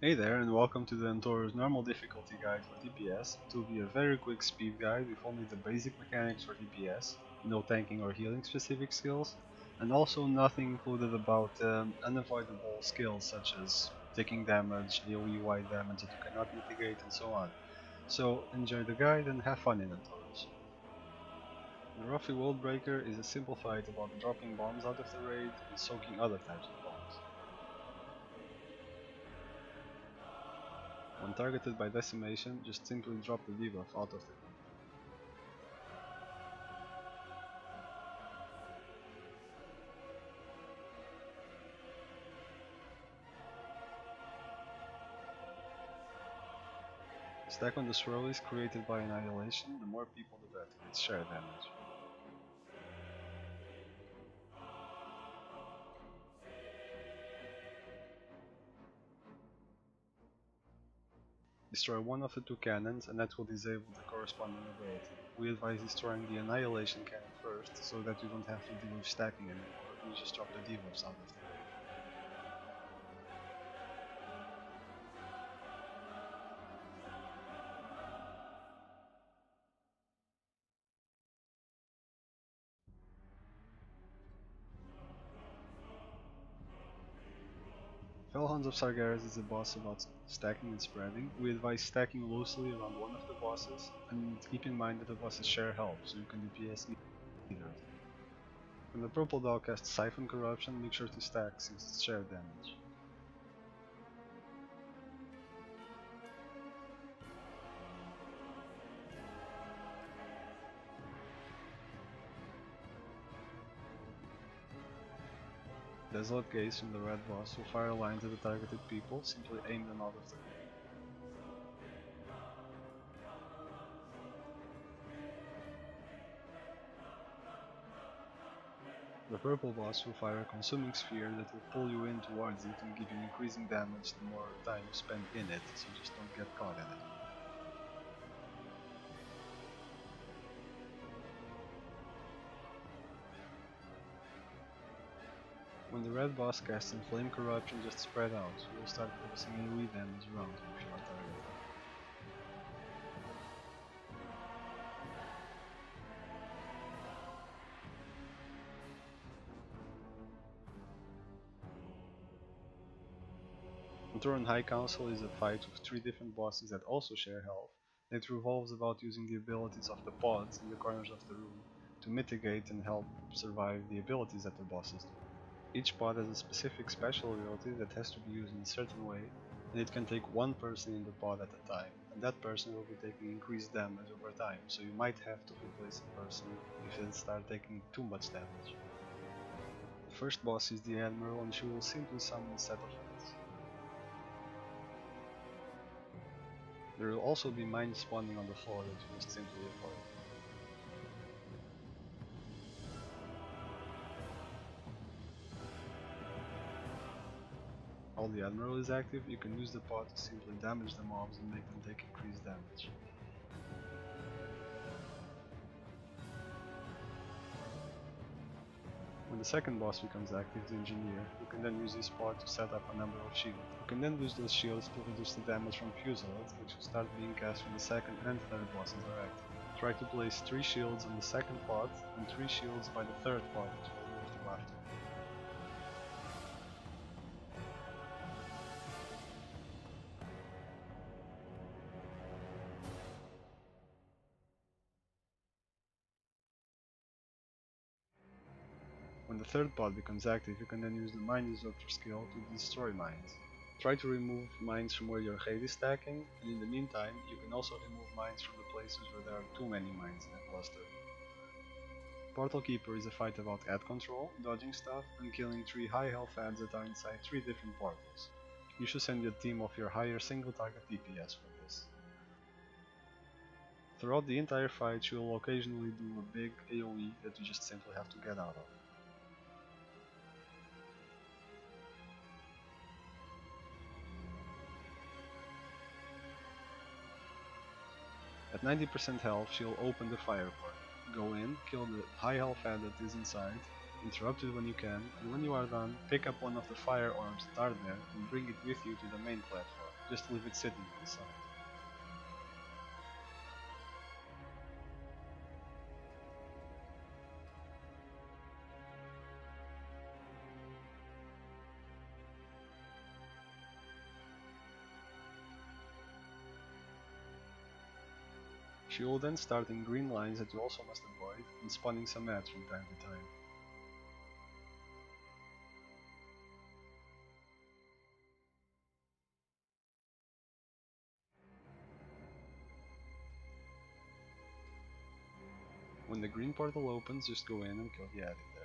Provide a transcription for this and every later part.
Hey there, and welcome to the Antorus normal difficulty guide for DPS. It will be a very quick speed guide with only the basic mechanics for DPS, no tanking or healing specific skills, and also nothing included about unavoidable skills such as taking damage, AoE wide damage that you cannot mitigate, and so on. So enjoy the guide and have fun in Antorus. The Roughy Wallbreaker is a simple fight about dropping bombs out of the raid and soaking other types of bombs. When targeted by decimation, just simply drop the debuff out of the group. The stack on the swirl is created by annihilation, the more people the better, it's share damage. Destroy one of the two cannons and that will disable the corresponding ability. We advise destroying the annihilation cannon first, so that you don't have to deal with stacking anymore, you just drop the debuffs out of the raid. Callahans of Sargeras is a boss about stacking and spreading. We advise stacking loosely around one of the bosses, and keep in mind that the bosses share health, so you can DPS either of them. When the purple dog casts Siphon Corruption, make sure to stack since it's share damage. Desolate Gaze from the red boss will fire lines at the targeted people, simply aim them out of the group. The purple boss will fire a consuming sphere that will pull you in towards it and give you increasing damage the more time you spend in it, so just don't get caught in it. When the red boss casts Inflame Corruption, just spread out, so you'll start placing AoE damage around you if you are targeted. Lutheran High Council is a fight with 3 different bosses that also share health. It revolves about using the abilities of the pods in the corners of the room to mitigate and help survive the abilities that the bosses do. Each pod has a specific special ability that has to be used in a certain way, and it can take one person in the pod at a time, and that person will be taking increased damage over time, so you might have to replace a person if they start taking too much damage. The first boss is the Admiral, and she will simply summon a set of heads. There will also be mines spawning on the floor that you must simply avoid. While the Admiral is active, you can use the pod to simply damage the mobs and make them take increased damage. When the second boss becomes active, the Engineer, you can then use this pod to set up a number of shields. You can then use those shields to reduce the damage from Fusillade, which will start being cast when the second and third bosses are active. Try to place 3 shields on the second pod and 3 shields by the third pod, which will move to after. When the third pod becomes active, you can then use the Mine Disruptor skill to destroy mines. Try to remove mines from where your hate is stacking, and in the meantime, you can also remove mines from the places where there are too many mines in a cluster. Porto Keeper is a fight about ad control, dodging stuff, and killing 3 high health ads that are inside 3 different portals. You should send a team of your higher single target DPS for this. Throughout the entire fight, you will occasionally do a big AoE that you just simply have to get out of. At 90% health, she'll open the fire port. Go in, kill the high health ad that is inside, interrupt it when you can, and when you are done, pick up one of the fire orbs that are there and bring it with you to the main platform. just leave it sitting on the side. She will then start in green lines that you also must avoid, and spawning some ads from time to time. When the green portal opens, just go in and kill the ad in there.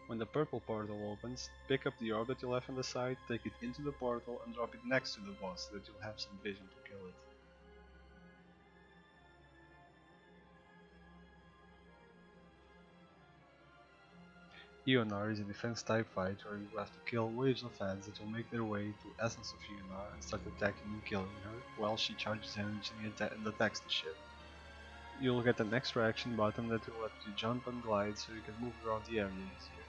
When the purple portal opens, pick up the orb that you left on the side, take it into the portal and drop it next to the boss so that you'll have some vision to kill it. Ionar is a defense type fight where you have to kill waves of ads that will make their way to Essence of Yuma and start attacking and killing her while she charges energy and attacks the ship. You'll get an extra action button that will let you jump and glide so you can move around the area easier.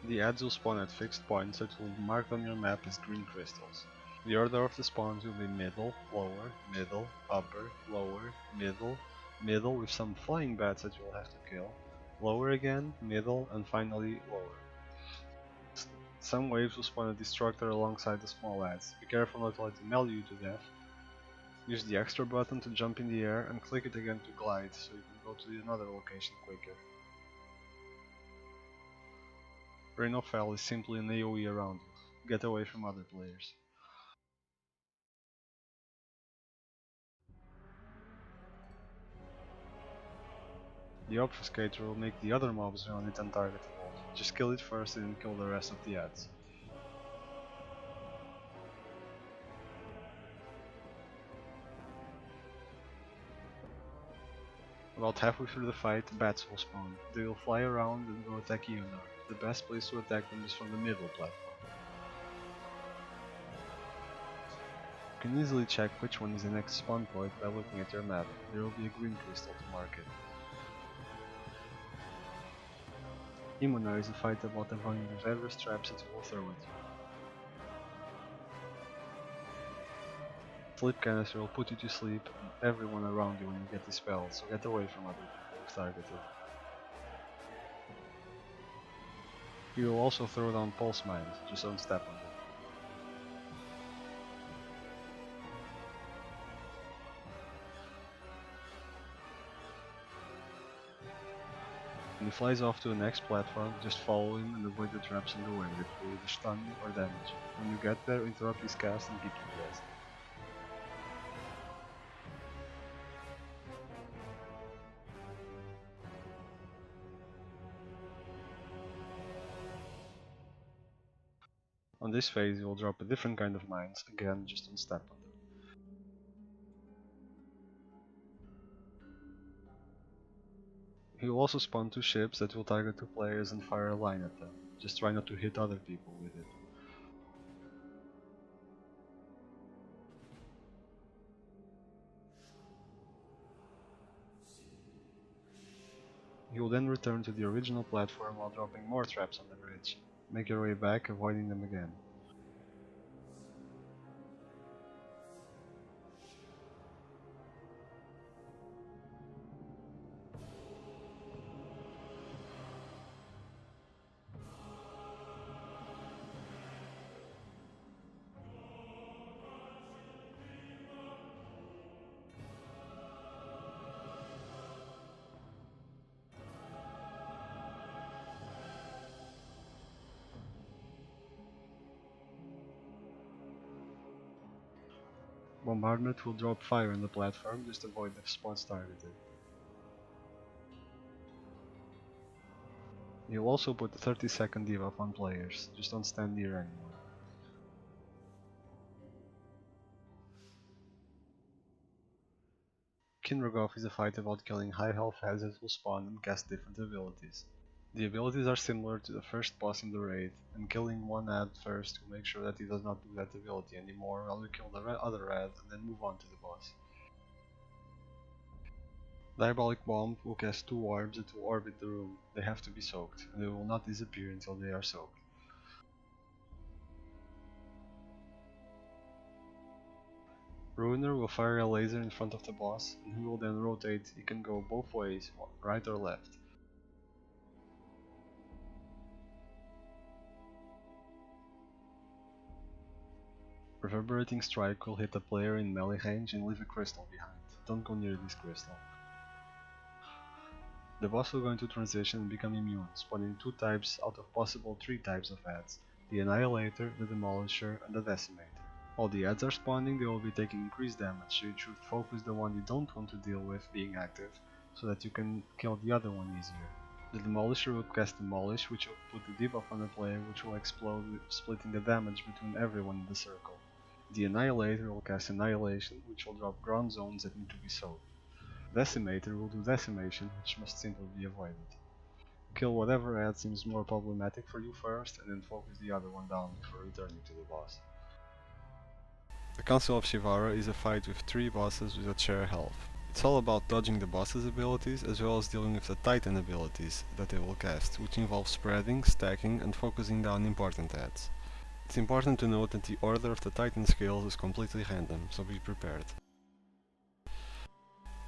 The ads will spawn at fixed points that will be marked on your map as green crystals. The order of the spawns will be middle, lower, middle, upper, lower, middle, middle with some flying bats that you'll have to kill, lower again, middle, and finally lower. Some waves will spawn a destructor alongside the small ads. Be careful not to let them melee you to death. Use the extra button to jump in the air and click it again to glide so you can go to another location quicker. Rain of Hell is simply an AoE around you. Get away from other players. The Obfuscator will make the other mobs around it untargetable. Just kill it first and then kill the rest of the ads. About halfway through the fight, bats will spawn. They will fly around and go attack Ionar. The best place to attack them is from the middle platform. You can easily check which one is the next spawn point by looking at your map. There will be a green crystal to mark it. Ionar is a fight about avoiding the various traps that will throw at you. Sleep Canister will put you to sleep and everyone around you when you get dispelled, so get away from other people if targeted. He will also throw down pulse mines, just don't step on them. When he flies off to the next platform, just follow him and avoid the traps in the way that will either stun or damage. When you get there, interrupt his cast and keep him guessing. On this phase you will drop a different kind of mines, again just don't step on them. He will also spawn 2 ships that will target 2 players and fire a line at them, just try not to hit other people with it. He will then return to the original platform while dropping more traps on the bridge. Make your way back, avoiding them again. Bombardment will drop fire on the platform, just avoid the spots targeted. You'll also put a 30-second debuff on players, just don't stand near anyone. Rogoff is a fight about killing high health heads that will spawn and cast different abilities. The abilities are similar to the first boss in the raid, and killing one ad first will make sure that he does not do that ability anymore while you kill the other ad and then move on to the boss. Diabolic Bomb will cast 2 orbs that will orbit the room. They have to be soaked, and they will not disappear until they are soaked. Ruiner will fire a laser in front of the boss, and he will then rotate. He can go both ways, right or left. Reverberating Strike will hit a player in melee range and leave a crystal behind. Don't go near this crystal. The boss will go into transition and become immune, spawning 2 types out of possible 3 types of ads: the Annihilator, the Demolisher, and the Decimator. While the ads are spawning, they will be taking increased damage, so you should focus the one you don't want to deal with being active, so that you can kill the other one easier. The Demolisher will cast Demolish, which will put the debuff on the player, which will explode, splitting the damage between everyone in the circle. The Annihilator will cast Annihilation, which will drop ground zones that need to be soaked. Decimator will do Decimation, which must simply be avoided. Kill whatever ad seems more problematic for you first, and then focus the other one down before returning to the boss. The Console of Shiva is a fight with 3 bosses that share health. It's all about dodging the boss's abilities as well as dealing with the Titan abilities that they will cast, which involve spreading, stacking, and focusing down important ads. It's important to note that the order of the Titan skills is completely random, so be prepared.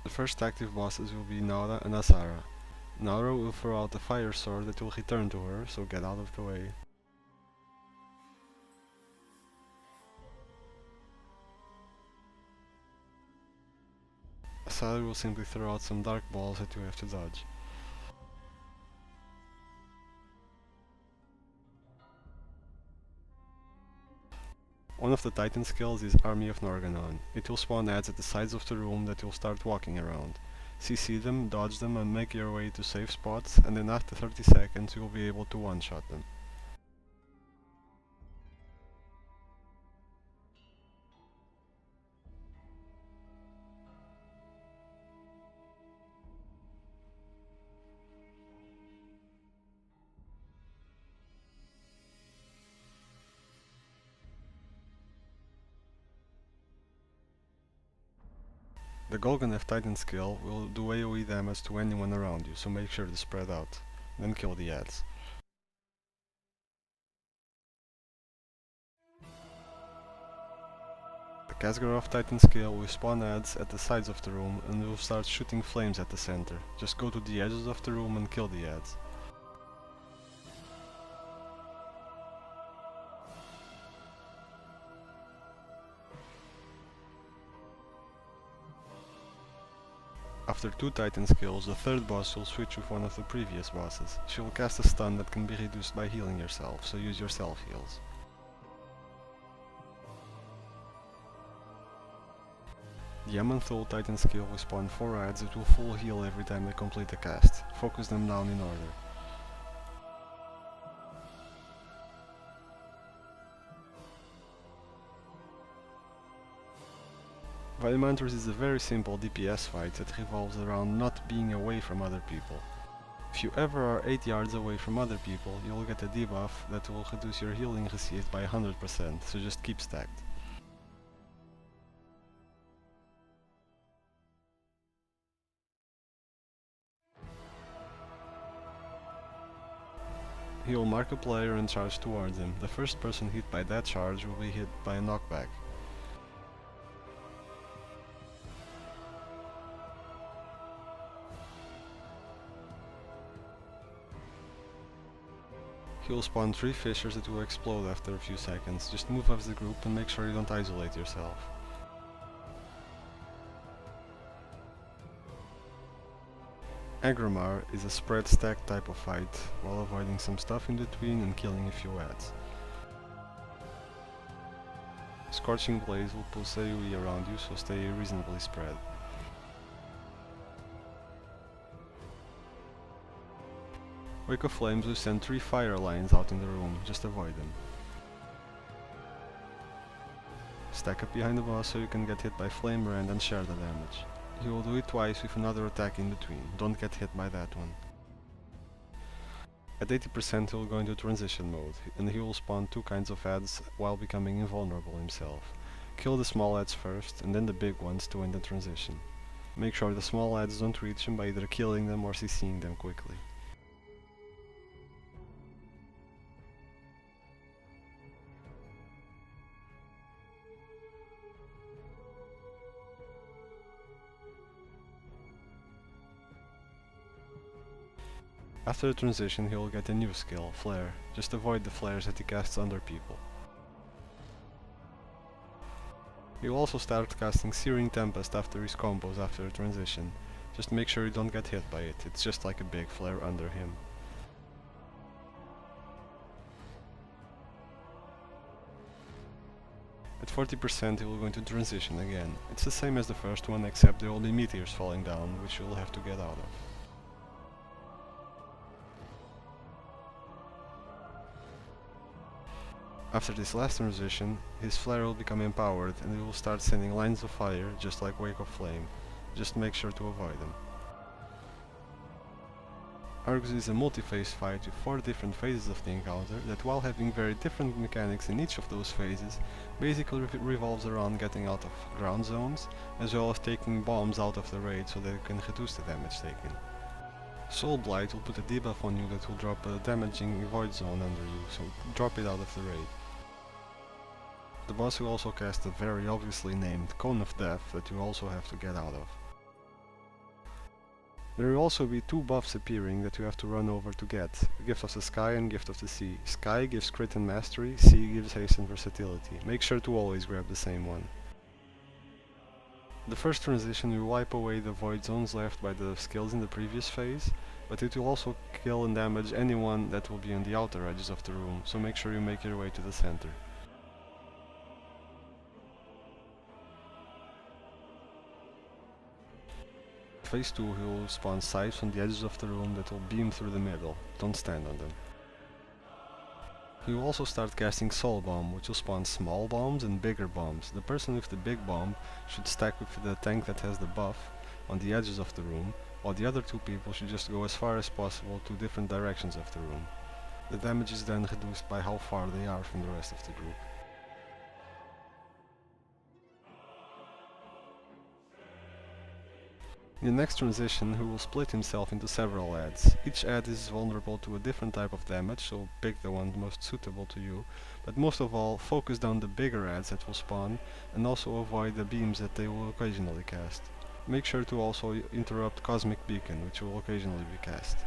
The first active bosses will be Nara and Asara. Nara will throw out a fire sword that will return to her, so get out of the way. Asara will simply throw out some dark balls that you have to dodge. One of the Titan skills is Army of Norganon. It will spawn ads at the sides of the room that you'll start walking around. CC them, dodge them, and make your way to safe spots, and then after 30 seconds you'll be able to one-shot them. The Golganeth Titan skill will do AoE damage to anyone around you, so make sure to spread out. Then kill the ads. The Kasgarov Titan skill will spawn ads at the sides of the room and will start shooting flames at the center. Just go to the edges of the room and kill the ads. After 2 Titan skills, the third boss will switch with one of the previous bosses. She will cast a stun that can be reduced by healing yourself, so use your self heals. The Amanthol Titan skill will spawn 4 ads that will full heal every time they complete a cast. Focus them down in order. Vermonters is a very simple DPS fight that revolves around not being away from other people. If you ever are 8 yards away from other people, you'll get a debuff that will reduce your healing received by 100%, so just keep stacked. He will mark a player and charge towards him. The first person hit by that charge will be hit by a knockback. He will spawn 3 fissures that will explode after a few seconds. Just move as a group and make sure you don't isolate yourself. Aggramar is a spread stack type of fight, while avoiding some stuff in between and killing a few ads. Scorching Blaze will pulse AoE around you, so stay reasonably spread. Wake of Flames will send 3 fire lines out in the room, just avoid them. Stack up behind the boss so you can get hit by Flame Brand and share the damage. He will do it twice with another attack in between, don't get hit by that one. At 80% he will go into transition mode, and he will spawn 2 kinds of ads while becoming invulnerable himself. Kill the small ads first, and then the big ones to end the transition. Make sure the small adds don't reach him by either killing them or CCing them quickly. After the transition he will get a new skill, Flare. Just avoid the flares that he casts under people. He will also start casting Searing Tempest after his combos after the transition. Just make sure you don't get hit by it, it's just like a big flare under him. At 40% he will go into transition again. It's the same as the first one, except there will be meteors falling down, which you will have to get out of. After this last transition, his flare will become empowered and he will start sending lines of fire, just like Wake of Flame. Just make sure to avoid them. Argus is a multi-phase fight with 4 different phases of the encounter that, while having very different mechanics in each of those phases, basically revolves around getting out of ground zones, as well as taking bombs out of the raid so that you can reduce the damage taken. Soul Blight will put a debuff on you that will drop a damaging void zone under you, so drop it out of the raid. The boss will also cast a very obviously named Cone of Death that you also have to get out of. There will also be 2 buffs appearing that you have to run over to get, Gift of the Sky and Gift of the Sea. Sky gives crit and mastery, Sea gives haste and versatility. Make sure to always grab the same one. The first transition will wipe away the void zones left by the skills in the previous phase, but it will also kill and damage anyone that will be on the outer edges of the room, so make sure you make your way to the center. Phase 2 he will spawn scythes on the edges of the room that will beam through the middle, don't stand on them. He will also start casting Soul Bomb, which will spawn small bombs and bigger bombs. The person with the big bomb should stack with the tank that has the buff on the edges of the room, while the other 2 people should just go as far as possible to different directions of the room. The damage is then reduced by how far they are from the rest of the group. In the next transition he will split himself into several adds. Each add is vulnerable to a different type of damage, so pick the one most suitable to you, but most of all focus down the bigger adds that will spawn and also avoid the beams that they will occasionally cast. Make sure to also interrupt Cosmic Beacon, which will occasionally be cast.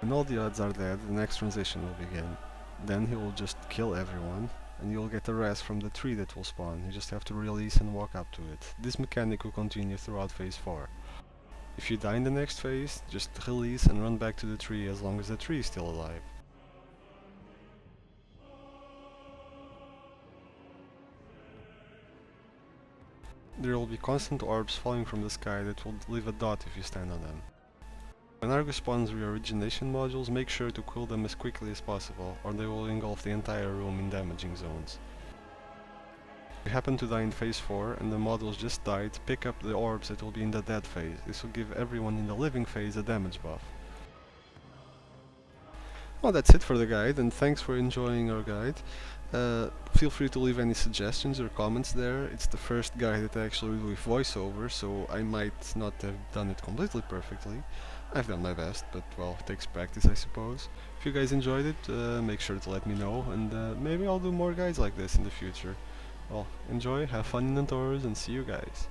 When all the odds are dead, the next transition will begin. Then he will just kill everyone, and you'll get a rest from the tree that will spawn. You just have to release and walk up to it. This mechanic will continue throughout phase 4. If you die in the next phase, just release and run back to the tree as long as the tree is still alive. There will be constant orbs falling from the sky that will leave a dot if you stand on them. When Argus spawns reorigination modules, make sure to kill them as quickly as possible, or they will engulf the entire room in damaging zones. If you happen to die in phase 4 and the modules just died, pick up the orbs that will be in the dead phase. This will give everyone in the living phase a damage buff. Well, that's it for the guide, and thanks for enjoying our guide. Feel free to leave any suggestions or comments there. It's the first guide that I actually do with voiceover, so I might not have done it completely perfectly. I've done my best, but well, it takes practice I suppose. If you guys enjoyed it, make sure to let me know, and maybe I'll do more guides like this in the future. Well, enjoy, have fun in Antorus, and see you guys.